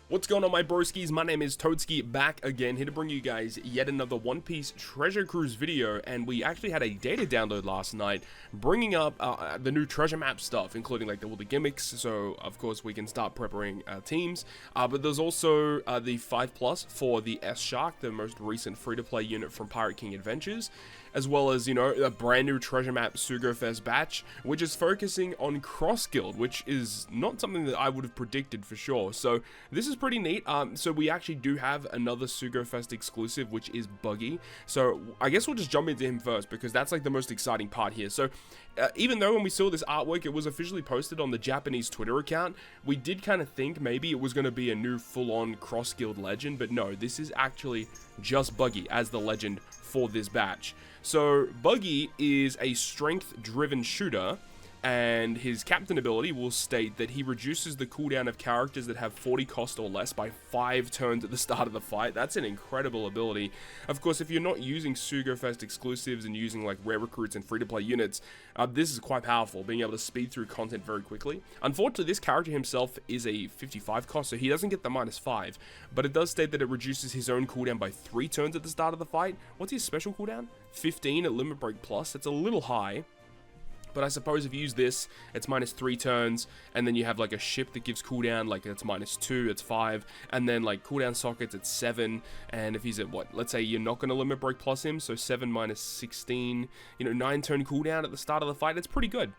What's going on, my broskies? My name is Toadski, back again, here to bring you guys yet another One Piece Treasure Cruise video, and we actually had a data download last night, bringing up the new treasure map stuff, including like all the gimmicks, so of course we can start preparing teams, but there's also the 5+ for the S-Shark, the most recent free-to-play unit from Pirate King Adventures, as well as, you know, a brand new treasure map Sugo-Fest batch, which is focusing on Cross Guild, which is not something that I would have predicted for sure. So this is pretty neat. So we actually do have another Sugo-Fest exclusive, which is Buggy. So I guess we'll just jump into him first, because that's like the most exciting part here. So even though when we saw this artwork, it was officially posted on the Japanese Twitter account, we did kind of think maybe it was going to be a new full-on Cross Guild legend, but no, this is actually just Buggy as the legend for this batch. So Buggy is a strength-driven shooter, and his captain ability will state that he reduces the cooldown of characters that have 40 cost or less by 5 turns at the start of the fight. That's an incredible ability. Of course, if you're not using Sugo-Fest exclusives and using like rare recruits and free-to-play units, this is quite powerful, being able to speed through content very quickly. Unfortunately, this character himself is a 55 cost, so he doesn't get the -5, but it does state that it reduces his own cooldown by 3 turns at the start of the fight. What's his special cooldown? 15 at Limit Break Plus. It's a little high. But I suppose if you use this, it's -3 turns, and then you have like a ship that gives cooldown, like it's -2, it's 5, and then like cooldown sockets, it's 7, and if he's at what, let's say you're not going to limit break plus him, so 7 -16, you know, 9 turn cooldown at the start of the fight, it's pretty good.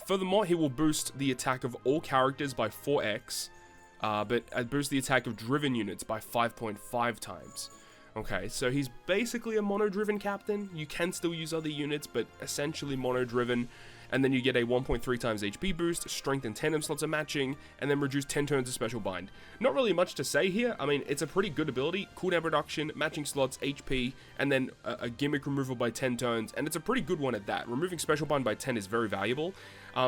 Furthermore, he will boost the attack of all characters by 4x, but boost the attack of driven units by 5.5 times. Okay, so he's basically a mono-driven captain. You can still use other units, but essentially mono-driven. And then you get a 1.3 times HP boost, strength and tandem slots are matching, and then reduce 10 turns of special bind. Not really much to say here. I mean, it's a pretty good ability. Cooldown reduction, matching slots, HP, and then a gimmick removal by 10 turns, and it's a pretty good one at that. Removing special bind by 10 is very valuable.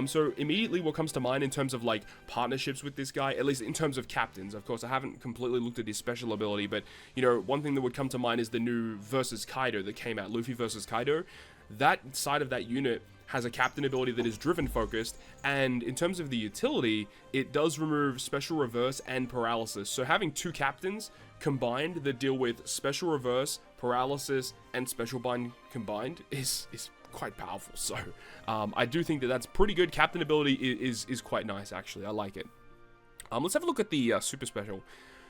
So immediately what comes to mind in terms of like partnerships with this guy, at least in terms of captains, of course I haven't completely looked at his special ability, but you know, one thing that would come to mind is the new versus Kaido that came out, Luffy versus Kaido. That side of that unit has a captain ability that is driven focused, and in terms of the utility, it does remove special reverse and paralysis. So having 2 captains combined that deal with special reverse, paralysis, and special bind combined is quite powerful. So I do think that that's pretty good. Captain ability is quite nice, actually. I like it. Let's have a look at the super special.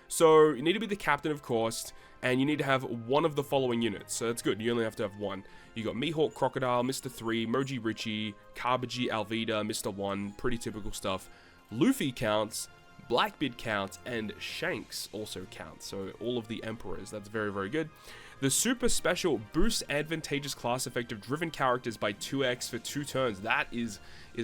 So you need to be the captain, of course, and you need to have one of the following units. So that's good. You only have to have one. You got Mihawk, Crocodile, Mr. 3, Moji Richie, Kabaji, Alvida, Mr. 1. Pretty typical stuff. Luffy counts, Blackbeard counts, and Shanks also counts. So all of the Emperors. That's very, very good. The super special boosts advantageous class effect of driven characters by 2x for 2 turns. That is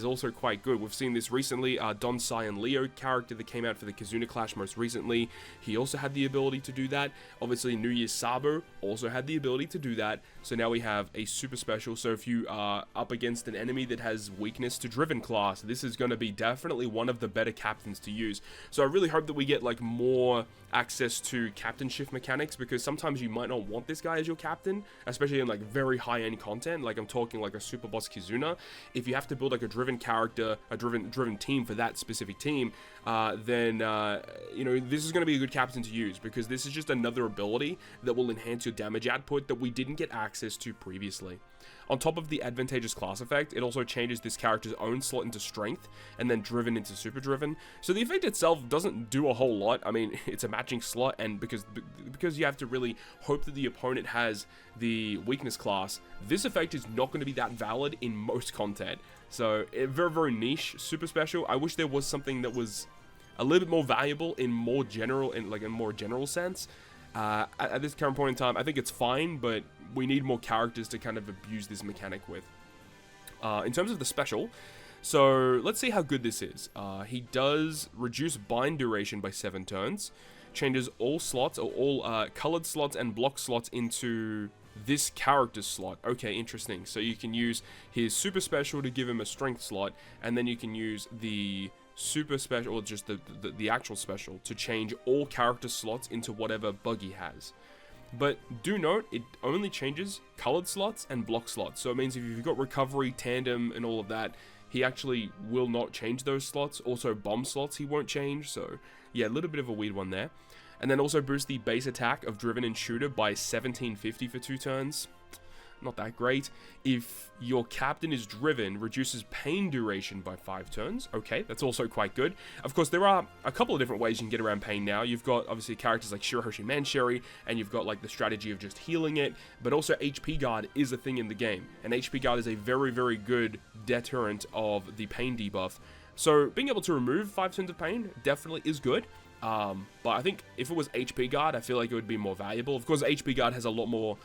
also quite good. We've seen this recently. Don Sai and Leo character that came out for the Kazuna Clash most recently. He also had the ability to do that. Obviously, New Year's Sabo also had the ability to do that. So now we have a super special. So if you are up against an enemy that has weakness to driven class, this is going to be definitely one of the better captains to use. So I really hope that we get like more access to captain shift mechanics, because sometimes you might not want this guy as your captain, especially in like very high-end content. Like I'm talking like a super boss Kizuna. If you have to build like a driven character, a driven team for that specific team, then you know, this is going to be a good captain to use, because this is just another ability that will enhance your damage output that we didn't get access to previously. On top of the advantageous class effect, it also changes this character's own slot into strength, and then driven into super driven. So the effect itself doesn't do a whole lot. I mean, it's a matching slot, and because you have to really hope that the opponent has the weakness class, this effect is not going to be that valid in most content. So very, very niche, super special. I wish there was something that was a little bit more valuable in more general, in like a more general sense. At this current point in time, I think it's fine, but we need more characters to kind of abuse this mechanic with. In terms of the special, so let's see how good this is. He does reduce bind duration by 7 turns, changes all slots, or all colored slots and block slots into this character slot. Okay, interesting. So you can use his super special to give him a strength slot, and then you can use the super special, or just the actual special, to change all character slots into whatever Buggy has. But do note, it only changes colored slots and block slots. So it means if you've got recovery, tandem, and all of that, he actually will not change those slots. Also, bomb slots he won't change. So, yeah, a little bit of a weird one there. And then also boost the base attack of Driven and Shooter by 1750 for 2 turns. Not that great. If your captain is driven, reduces pain duration by 5 turns. Okay, that's also quite good. Of course, there are a couple of different ways you can get around pain now. You've got, obviously, characters like Shirahoshi Mansheri, and you've got, like, the strategy of just healing it. But also, HP Guard is a thing in the game. And HP Guard is a very, very good deterrent of the pain debuff. So, being able to remove 5 turns of pain definitely is good. But I think if it was HP Guard, I feel like it would be more valuable. Of course, HP Guard has a lot more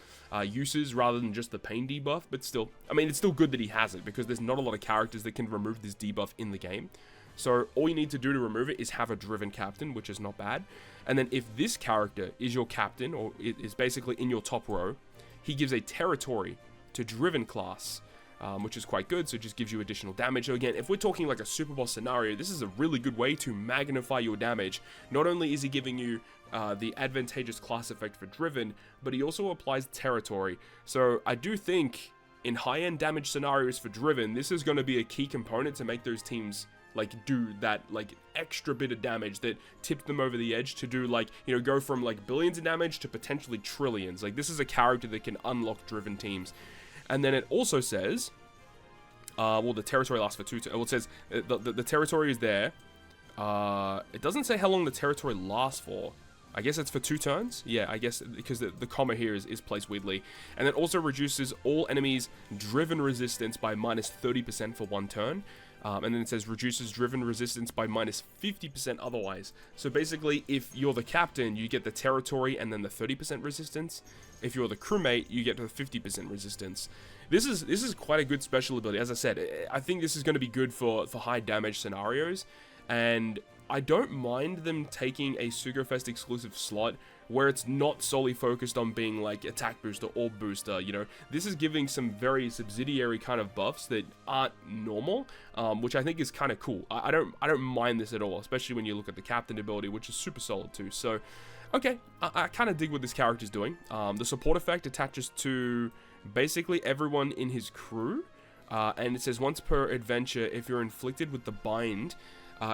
uses rather than just the pain debuff, but still, I mean, it's still good that he has it, because there's not a lot of characters that can remove this debuff in the game. So all you need to do to remove it is have a driven captain, which is not bad. And then if this character is your captain, or is basically in your top row, he gives a territory to driven class, which is quite good, so it just gives you additional damage. So again, if we're talking like a super boss scenario, this is a really good way to magnify your damage. Not only is he giving you the advantageous class effect for driven, but he also applies territory. So I do think in high-end damage scenarios for driven, this is going to be a key component to make those teams like do that like extra bit of damage that tipped them over the edge to do, like, you know, go from like billions of damage to potentially trillions. Like, this is a character that can unlock driven teams. And then it also says, well, the territory lasts for 2 turns. Well, it says the territory is there. It doesn't say how long the territory lasts for. I guess it's for 2 turns. Yeah, I guess because the comma here is placed weirdly. And it also reduces all enemies' driven resistance by minus 30% for 1 turn. And then it says reduces driven resistance by minus 50% otherwise. So basically, if you're the captain, you get the territory and then the 30% resistance. If you're the crewmate, you get the 50% resistance. This is quite a good special ability. As I said, I think this is going to be good for high damage scenarios. And I don't mind them taking a Sugo-Fest exclusive slot where it's not solely focused on being like attack booster or booster. You know, this is giving some very subsidiary kind of buffs that aren't normal, which I think is kind of cool. I don't mind this at all, especially when you look at the captain ability, which is super solid too. So, okay, I kind of dig what this character's doing. The support effect attaches to basically everyone in his crew, and it says once per adventure, if you're inflicted with the bind,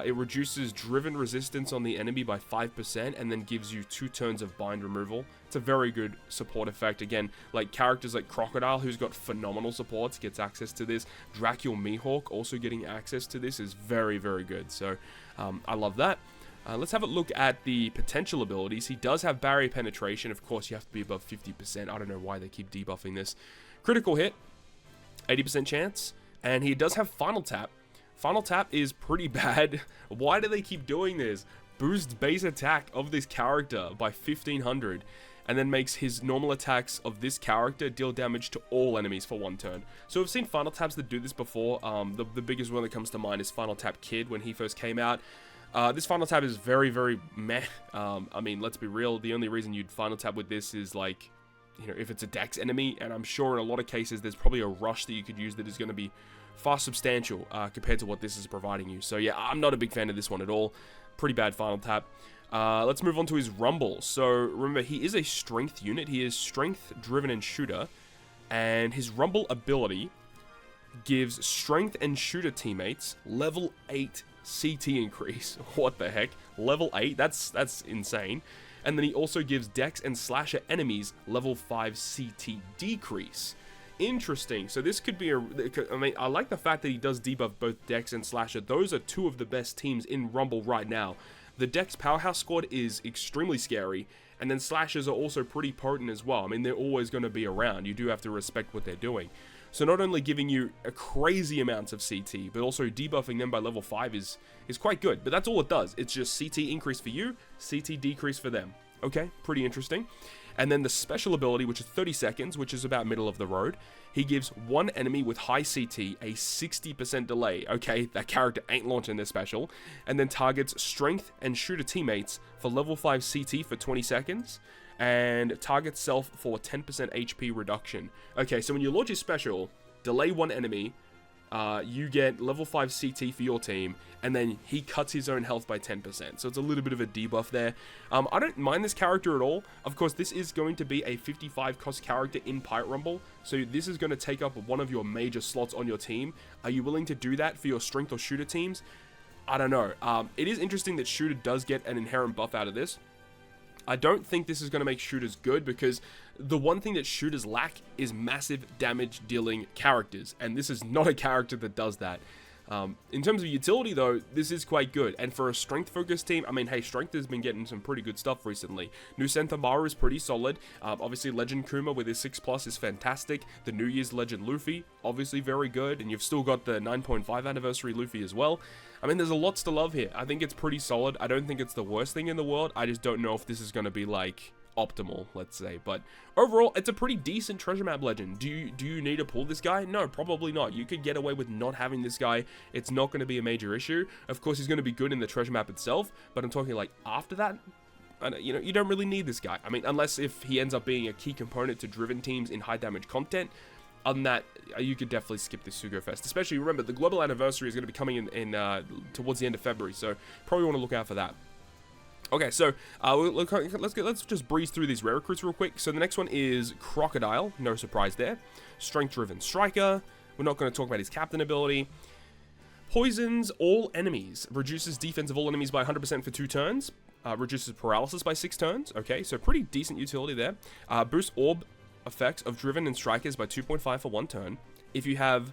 it reduces driven resistance on the enemy by 5% and then gives you 2 turns of bind removal. It's a very good support effect. Again, like characters like Crocodile, who's got phenomenal supports, gets access to this. Dracul Mihawk also getting access to this is very, very good. So I love that. Let's have a look at the potential abilities. He does have barrier penetration. Of course, you have to be above 50%. I don't know why they keep debuffing this. Critical hit, 80% chance. And he does have final tap. Final tap is pretty bad. Why do they keep doing this? Boosts base attack of this character by 1500 and then makes his normal attacks of this character deal damage to all enemies for 1 turn. So we've seen final taps that do this before. The biggest one that comes to mind is Final Tap Kid when he first came out. This final tap is very, very meh. I mean, let's be real. The only reason you'd final tap with this is like, you know, if it's a dex enemy, and I'm sure in a lot of cases there's probably a rush that you could use that is going to be far substantial compared to what this is providing you. So yeah, I'm not a big fan of this one at all. Pretty bad final tap. Let's move on to his rumble. So remember, he is a strength unit. He is strength, driven, and shooter. And his rumble ability gives strength and shooter teammates level 8 CT increase. What the heck? Level 8? That's insane. And then he also gives dex and slasher enemies level 5 CT decrease. Interesting. So this could be I mean, I like the fact that he does debuff both Dex and Slasher. Those are 2 of the best teams in Rumble right now. The Dex Powerhouse squad is extremely scary, and then Slashers are also pretty potent as well. I mean, they're always going to be around. You do have to respect what they're doing. So not only giving you a crazy amounts of CT, but also debuffing them by level 5 is quite good. But that's all it does. It's just CT increase for you, CT decrease for them. Okay, pretty interesting. And then the special ability, which is 30 seconds, which is about middle of the road. He gives one enemy with high CT a 60% delay. Okay, that character ain't launching their special. And then targets strength and shooter teammates for level 5 CT for 20 seconds. And targets self for 10% HP reduction. Okay, so when you launch your special, delay one enemy, you get level 5 CT for your team, and then he cuts his own health by 10%. So it's a little bit of a debuff there. I don't mind this character at all. Of course, this is going to be a 55 cost character in Pirate Rumble, so this is going to take up one of your major slots on your team. Are you willing to do that for your strength or shooter teams? I don't know. It is interesting that shooter does get an inherent buff out of this. I don't think this is going to make shooters good, because the one thing that shooters lack is massive damage dealing characters, and this is not a character that does that. In terms of utility though, this is quite good, and for a strength focused team, I mean, hey, strength has been getting some pretty good stuff recently. New Senthamaru is pretty solid. Obviously Legend Kuma with his 6+ is fantastic. The New Year's Legend Luffy, obviously very good, and you've still got the 9.5 anniversary Luffy as well. I mean, there's a lots to love here. I think it's pretty solid. I don't think it's the worst thing in the world. I just don't know if this is going to be like optimal, let's say. But overall, it's a pretty decent treasure map legend. Do you need to pull this guy? No, probably not. You could get away with not having this guy. It's not going to be a major issue. Of course, he's going to be good in the treasure map itself, but I'm talking like after that, you know, you don't really need this guy. I mean, unless if he ends up being a key component to driven teams in high damage content. Other than that, you could definitely skip this Sugo-Fest. Especially, remember, the global anniversary is going to be coming in towards the end of February, so probably want to look out for that. Okay, so let's just breeze through these rare recruits real quick. So the next one is Crocodile. No surprise there. Strength-driven striker. We're not going to talk about his captain ability. Poisons all enemies. Reduces defense of all enemies by 100% for 2 turns. Reduces paralysis by 6 turns. Okay, so pretty decent utility there. Boost orb effects of driven and strikers by 2.5 for 1 turn. If you have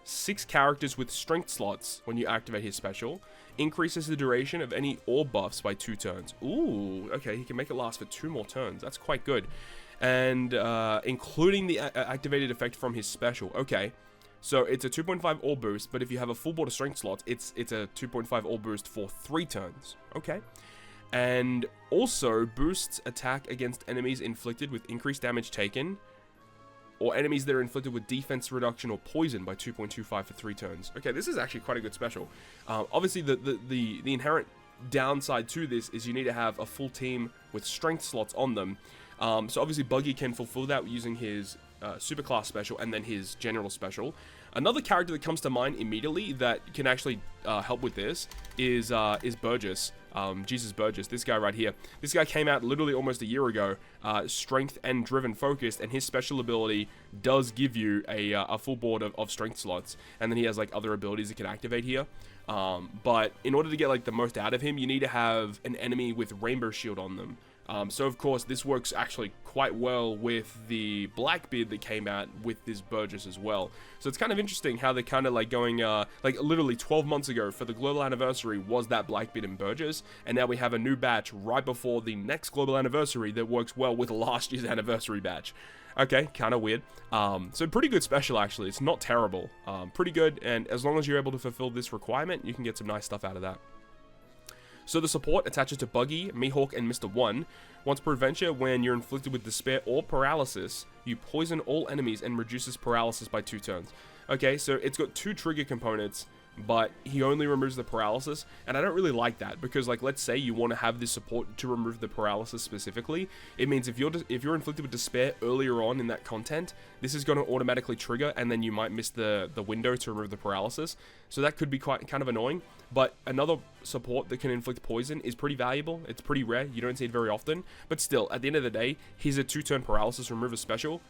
6 characters with strength slots when you activate his special, increases the duration of any orb buffs by 2 turns. Ooh, okay, he can make it last for 2 more turns. That's quite good. And including the activated effect from his special. Okay, so it's a 2.5 orb boost, but if you have a full board of strength slots, it's a 2.5 orb boost for 3 turns. Okay. And also boosts attack against enemies inflicted with increased damage taken, or enemies that are inflicted with defense reduction or poison by 2.25 for 3 turns. Okay, this is actually quite a good special. Obviously, the inherent downside to this is you need to have a full team with strength slots on them. So obviously, Buggy can fulfill that using his superclass special and then his general special. Another character that comes to mind immediately that can actually help with this is Burgess. Jesus Burgess, this guy right here. This guy came out literally almost a year ago, strength and driven focused, and his special ability does give you a full board of strength slots, and then he has like other abilities that can activate here. But in order to get like the most out of him, you need to have an enemy with Rainbow Shield on them. So of course this works actually quite well with the Blackbeard that came out with this Burgess as well. So it's kind of interesting how they're kind of like going, like literally 12 months ago for the global anniversary was that Blackbeard and Burgess, and now we have a new batch right before the next global anniversary that works well with last year's anniversary batch. Okay, kind of weird. So pretty good special actually. It's not terrible. Pretty good, and as long as you're able to fulfill this requirement, you can get some nice stuff out of that. So the support attaches to Buggy, Mihawk, and Mr. 1. Once per adventure, when you're inflicted with despair or paralysis, you poison all enemies and reduces paralysis by 2 turns. Okay, so it's got 2 trigger components, but he only removes the paralysis, and I don't really like that, because like let's say you want to have this support to remove the paralysis specifically. It means if you're inflicted with despair earlier on in that content, this is going to automatically trigger, and then you might miss the window to remove the paralysis. So that could be kind of annoying. But another support that can inflict poison is pretty valuable. It's pretty rare. You don't see it very often. But still, at the end of the day, he's a 2-turn paralysis remover special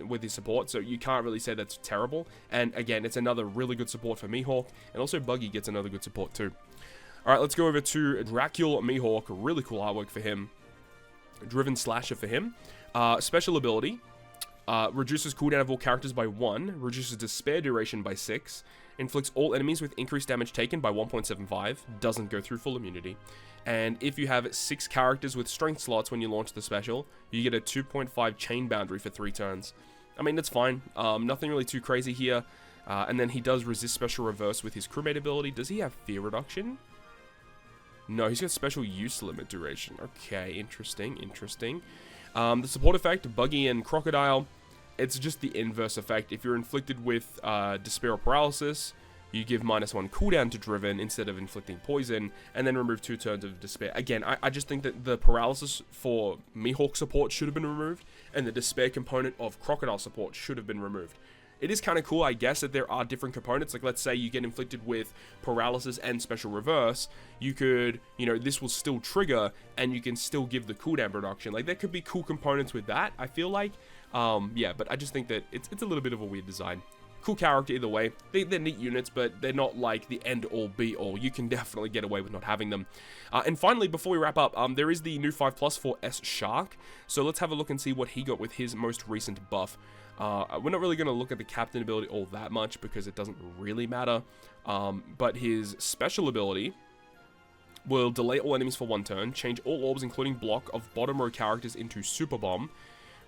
with his support. So you can't really say that's terrible. And again, it's another really good support for Mihawk. And also Buggy gets another good support too. Alright, let's go over to Dracula Mihawk. Really cool artwork for him. Driven Slasher for him. Special ability. Reduces cooldown of all characters by 1. Reduces despair duration by 6. Inflicts all enemies with increased damage taken by 1.75. Doesn't go through full immunity. And if you have 6 characters with strength slots when you launch the special, you get a 2.5 chain boundary for 3 turns. I mean, that's fine. Nothing really too crazy here. And then he does resist special reverse with his crewmate ability. Does he have fear reduction? No, he's got special use limit duration. Okay, interesting. The support effect, Buggy and Crocodile. It's just the inverse effect. If you're inflicted with despair or paralysis, you give -1 cooldown to driven instead of inflicting poison, and then remove 2 turns of despair. Again, I just think that the paralysis for Mihawk support should have been removed, and the despair component of Crocodile support should have been removed. It is kind of cool, I guess, that there are different components. Like, let's say you get inflicted with paralysis and special reverse, you could, you know, this will still trigger, and you can still give the cooldown reduction. Like, there could be cool components with that, I feel like. Yeah, but I just think that it's a little bit of a weird design. Cool character either way. They're neat units, but they're not like the end-all be-all. You can definitely get away with not having them. And finally, before we wrap up, there is the new 5+ for S Shark. So let's have a look and see what he got with his most recent buff. We're not really going to look at the captain ability all that much because it doesn't really matter. But his special ability will delay all enemies for 1 turn, change all orbs including block of bottom row characters into Super Bomb,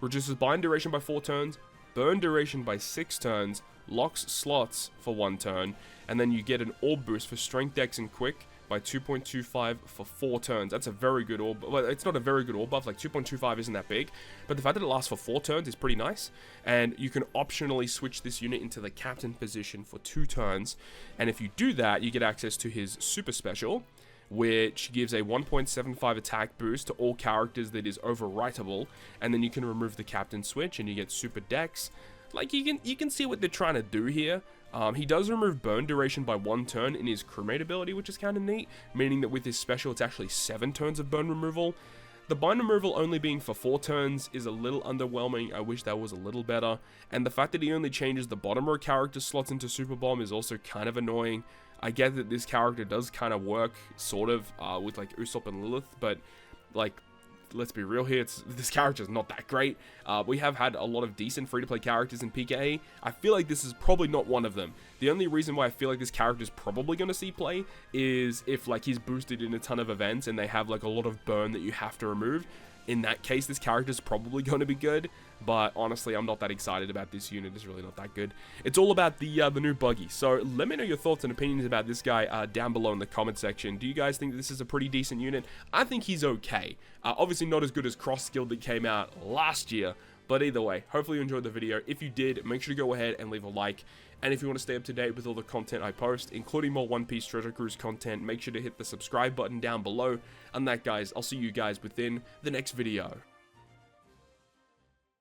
reduces bind duration by 4 turns, burn duration by 6 turns, locks slots for 1 turn, and then you get an orb boost for strength, dex, and quick by 2.25 for 4 turns. That's a very good orb. Well, it's not a very good orb buff, like 2.25 isn't that big, but the fact that it lasts for 4 turns is pretty nice, and you can optionally switch this unit into the captain position for 2 turns, and if you do that, you get access to his super special, which gives a 1.75 attack boost to all characters that is overwritable, and then you can remove the captain switch and you get super dex. Like, you can see what they're trying to do here. He does remove burn duration by 1 turn in his crewmate ability, which is kind of neat, meaning that with his special it's actually 7 turns of burn removal. The bind removal only being for 4 turns is a little underwhelming. I wish that was a little better, and the fact that he only changes the bottom row character slots into Super Bomb is also kind of annoying. I get that this character does kind of work, sort of, with like Usopp and Lilith, but like, let's be real here, this character is not that great. We have had a lot of decent free-to-play characters in PKA. I feel like this is probably not one of them. The only reason why I feel like this character is probably going to see play is if like he's boosted in a ton of events and they have like a lot of burn that you have to remove. In that case, this character is probably going to be good, but honestly, I'm not that excited about this unit. It's really not that good. It's all about the new Buggy. So let me know your thoughts and opinions about this guy down below in the comment section. Do you guys think this is a pretty decent unit? I think he's okay. Obviously not as good as Cross Skill that came out last year, but either way, hopefully you enjoyed the video. If you did, make sure to go ahead and leave a like. And if you want to stay up to date with all the content I post, including more One Piece Treasure Cruise content, make sure to hit the subscribe button down below. And that, guys, I'll see you guys within the next video.